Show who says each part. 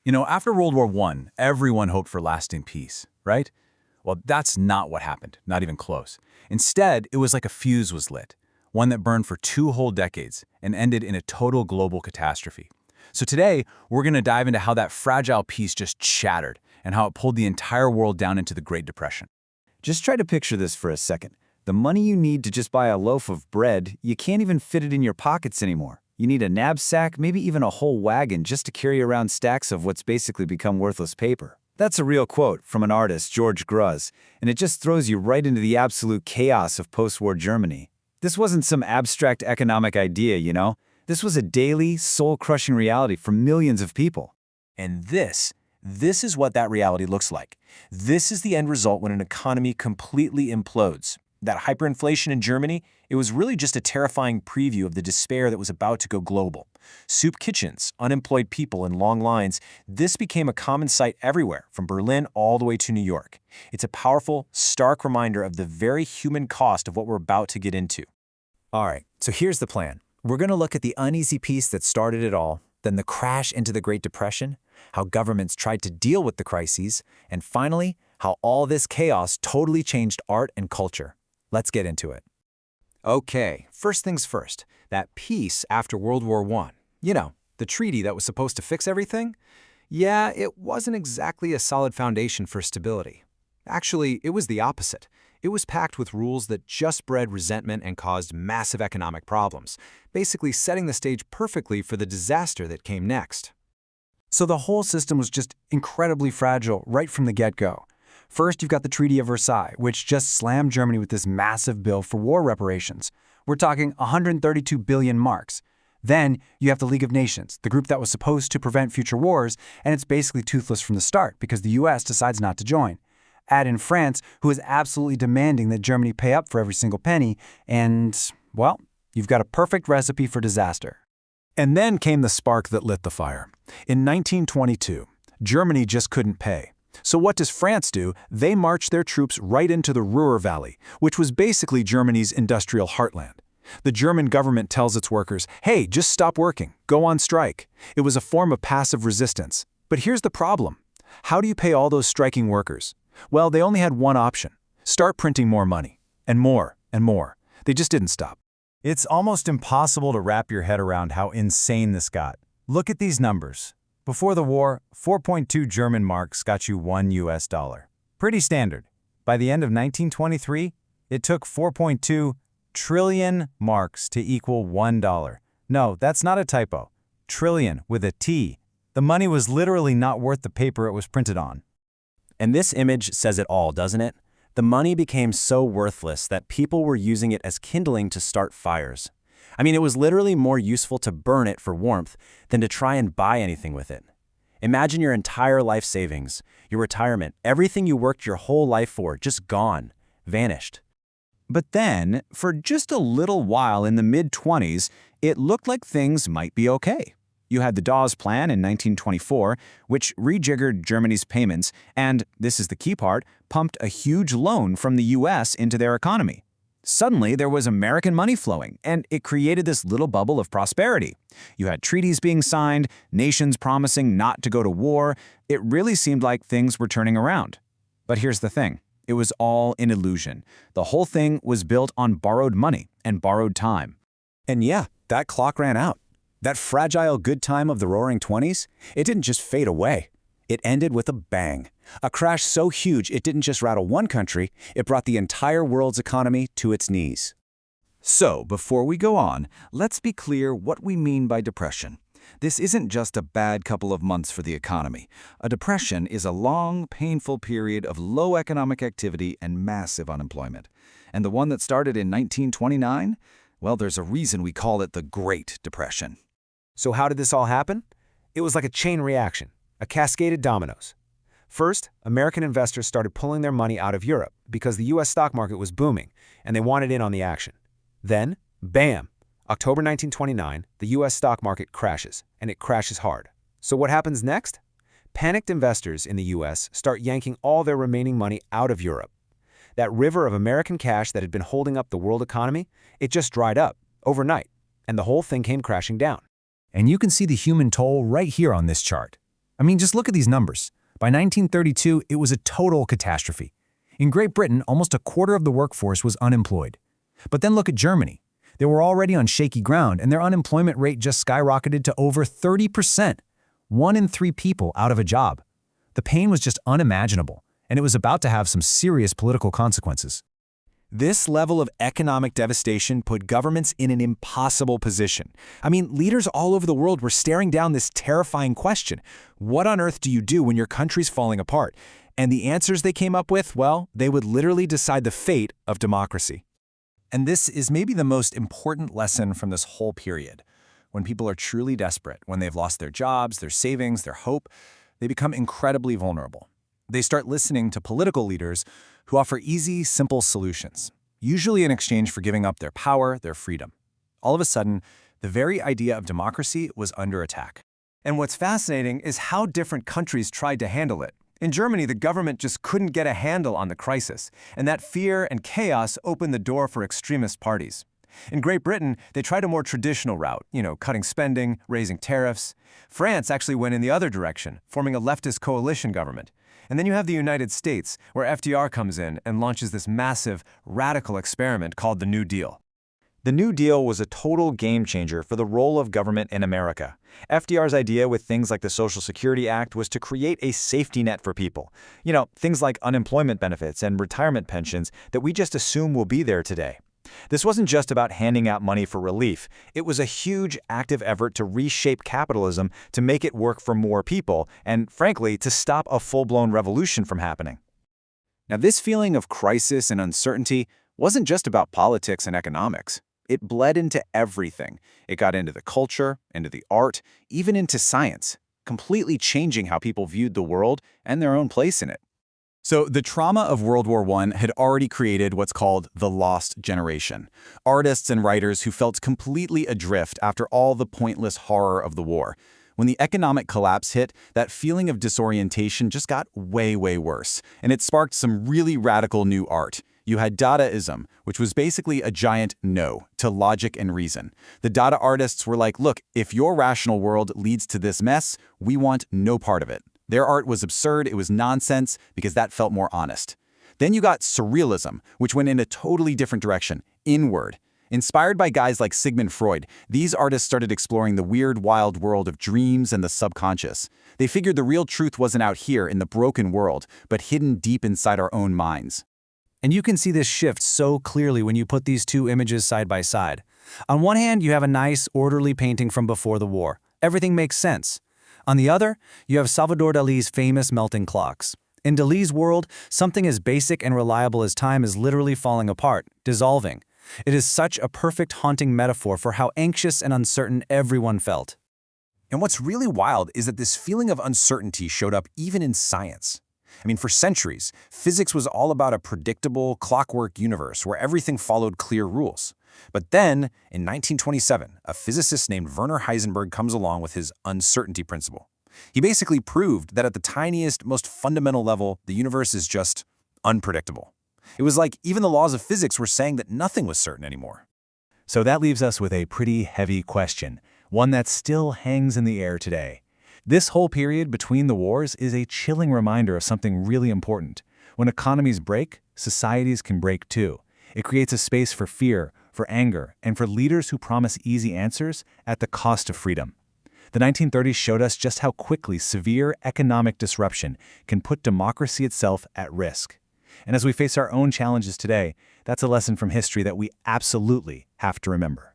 Speaker 1: After World War I, everyone hoped for lasting peace, right? Well, that's not what happened, not even close. Instead, it was like a fuse was lit, one that burned for 2 whole decades and ended in a total global catastrophe. So today, we're going to dive into how that fragile peace just shattered and how it pulled the entire world down into the Great Depression.
Speaker 2: Just try to picture this for a second. The money you need to just buy a loaf of bread, you can't even fit it in your pockets anymore. You need a knapsack, maybe even a whole wagon just to carry around stacks of what's basically become worthless paper. That's a real quote from an artist, George Gruz, and it just throws you right into the absolute chaos of post-war Germany. This wasn't some abstract economic idea, you know? This was a daily, soul-crushing reality for millions of people.
Speaker 3: And this is what that reality looks like. This is the end result when an economy completely implodes. That hyperinflation in Germany, it was really just a terrifying preview of the despair that was about to go global. Soup kitchens, unemployed people, and long lines, this became a common sight everywhere, from Berlin all the way to New York. It's a powerful, stark reminder of the very human cost of what we're about to get into.
Speaker 4: All right, so here's the plan. We're going to look at the uneasy peace that started it all, then the crash into the Great Depression, how governments tried to deal with the crises, and finally, how all this chaos totally changed art and culture. Let's get into it. Okay, first things first, that peace after World War I. The treaty that was supposed to fix everything? Yeah, it wasn't exactly a solid foundation for stability. Actually, it was the opposite. It was packed with rules that just bred resentment and caused massive economic problems, basically setting the stage perfectly for the disaster that came next.
Speaker 5: So the whole system was just incredibly fragile right from the get-go. First, you've got the Treaty of Versailles, which just slammed Germany with this massive bill for war reparations. We're talking 132 billion marks. Then, you have the League of Nations, the group that was supposed to prevent future wars, and it's basically toothless from the start because the US decides not to join. Add in France, who is absolutely demanding that Germany pay up for every single penny, and, well, you've got a perfect recipe for disaster.
Speaker 1: And then came the spark that lit the fire. In 1922, Germany just couldn't pay. So what does France do? They march their troops right into the Ruhr Valley, which was basically Germany's industrial heartland. The German government tells its workers, hey, just stop working, go on strike. It was a form of passive resistance. But here's the problem. How do you pay all those striking workers? Well, they only had one option. Start printing more money. And more, and more. They just didn't stop.
Speaker 6: It's almost impossible to wrap your head around how insane this got. Look at these numbers. Before the war, 4.2 German marks got you $1. Pretty standard. By the end of 1923, it took 4.2 trillion marks to equal $1. No, that's not a typo. Trillion with a T. The money was literally not worth the paper it was printed on.
Speaker 3: And this image says it all, doesn't it? The money became so worthless that people were using it as kindling to start fires. It was literally more useful to burn it for warmth than to try and buy anything with it. Imagine your entire life savings, your retirement, everything you worked your whole life for, just gone, vanished.
Speaker 2: But then, for just a little while in the mid-20s, it looked like things might be okay. You had the Dawes Plan in 1924, which rejiggered Germany's payments and, this is the key part, pumped a huge loan from the US into their economy. Suddenly, there was American money flowing, and it created this little bubble of prosperity. You had treaties being signed, nations promising not to go to war. It really seemed like things were turning around. But here's the thing. It was all an illusion. The whole thing was built on borrowed money and borrowed time.
Speaker 4: And yeah, that clock ran out. That fragile good time of the Roaring '20s, it didn't just fade away. It ended with a bang. A crash so huge it didn't just rattle one country, it brought the entire world's economy to its knees.
Speaker 7: So, before we go on, let's be clear what we mean by depression. This isn't just a bad couple of months for the economy. A depression is a long, painful period of low economic activity and massive unemployment. And the one that started in 1929? Well, there's a reason we call it the Great Depression.
Speaker 4: So how did this all happen? It was like a chain reaction, a cascaded dominoes. First, American investors started pulling their money out of Europe because the US stock market was booming and they wanted in on the action. Then, bam! October 1929, the US stock market crashes, and it crashes hard. So what happens next? Panicked investors in the US start yanking all their remaining money out of Europe. That river of American cash that had been holding up the world economy, it just dried up overnight, and the whole thing came crashing down.
Speaker 6: And you can see the human toll right here on this chart.
Speaker 1: I mean, just look at these numbers. By 1932, it was a total catastrophe. In Great Britain, almost a quarter of the workforce was unemployed. But then look at Germany. They were already on shaky ground, and their unemployment rate just skyrocketed to over 30%. 1 in 3 people out of a job. The pain was just unimaginable, and it was about to have some serious political consequences. This level of economic devastation put governments in an impossible position. I mean, leaders all over the world were staring down this terrifying question. What on earth do you do when your country's falling apart? And the answers they came up with, well, they would literally decide the fate of democracy. And this is maybe the most important lesson from this whole period. When people are truly desperate, when they've lost their jobs, their savings, their hope, they become incredibly vulnerable. They start listening to political leaders who offer easy, simple solutions, usually in exchange for giving up their power, their freedom. All of a sudden, the very idea of democracy was under attack. And what's fascinating is how different countries tried to handle it. In Germany, the government just couldn't get a handle on the crisis, and that fear and chaos opened the door for extremist parties. In Great Britain, they tried a more traditional route, cutting spending, raising tariffs. France actually went in the other direction, forming a leftist coalition government. And then you have the United States, where FDR comes in and launches this massive, radical experiment called the New Deal.
Speaker 2: The New Deal was a total game changer for the role of government in America. FDR's idea with things like the Social Security Act was to create a safety net for people. Things like unemployment benefits and retirement pensions that we just assume will be there today. This wasn't just about handing out money for relief. It was a huge, active effort to reshape capitalism to make it work for more people and, frankly, to stop a full-blown revolution from happening. Now, this feeling of crisis and uncertainty wasn't just about politics and economics. It bled into everything. It got into the culture, into the art, even into science, completely changing how people viewed the world and their own place in it.
Speaker 1: So the trauma of World War I had already created what's called the lost generation. Artists and writers who felt completely adrift after all the pointless horror of the war. When the economic collapse hit, that feeling of disorientation just got way, way worse, and it sparked some really radical new art. You had Dadaism, which was basically a giant no to logic and reason. The Dada artists were like, look, if your rational world leads to this mess, we want no part of it. Their art was absurd, it was nonsense, because that felt more honest. Then you got Surrealism, which went in a totally different direction, inward. Inspired by guys like Sigmund Freud, these artists started exploring the weird, wild world of dreams and the subconscious. They figured the real truth wasn't out here in the broken world, but hidden deep inside our own minds. And you can see this shift so clearly when you put these two images side by side. On one hand, you have a nice, orderly painting from before the war. Everything makes sense. On the other, you have Salvador Dali's famous melting clocks. In Dali's world, something as basic and reliable as time is literally falling apart, dissolving. It is such a perfect, haunting metaphor for how anxious and uncertain everyone felt. And what's really wild is that this feeling of uncertainty showed up even in science. I mean, for centuries, physics was all about a predictable, clockwork universe where everything followed clear rules. But then, in 1927, a physicist named Werner Heisenberg comes along with his uncertainty principle. He basically proved that at the tiniest, most fundamental level, the universe is just unpredictable. It was like even the laws of physics were saying that nothing was certain anymore. So that leaves us with a pretty heavy question, one that still hangs in the air today. This whole period between the wars is a chilling reminder of something really important. When economies break, societies can break too. It creates a space for fear, for anger, and for leaders who promise easy answers at the cost of freedom. The 1930s showed us just how quickly severe economic disruption can put democracy itself at risk. And as we face our own challenges today, that's a lesson from history that we absolutely have to remember.